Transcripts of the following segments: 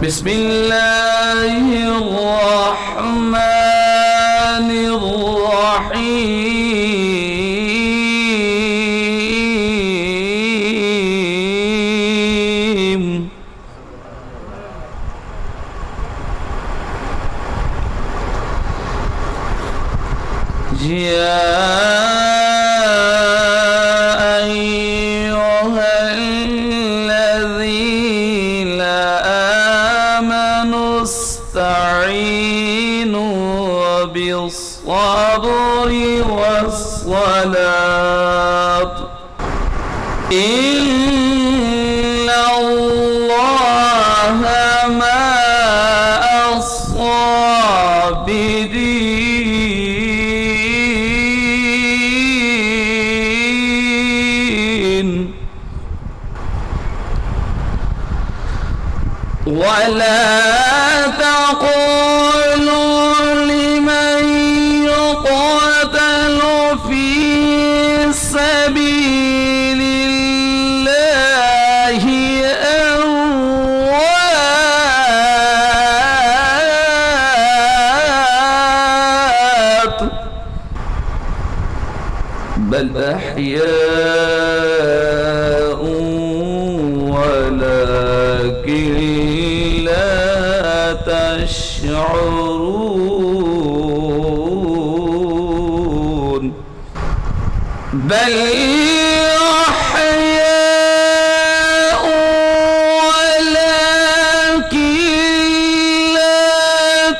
بسم الله الرحمن الرحيم يا أيها الذين آمنوا استعينوا بالصبر والصلاة إن الله مع الصابرين ولا تقولوا لمن يقتل في سبيل الله أموات بل أحياء ولكن لا تشعرون بل أحياء ولكن لا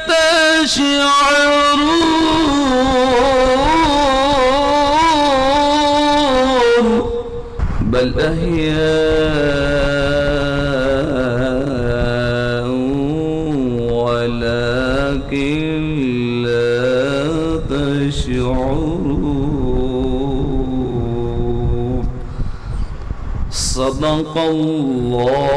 تشعرون بل أحياء ولكن لا تشعرون صدق الله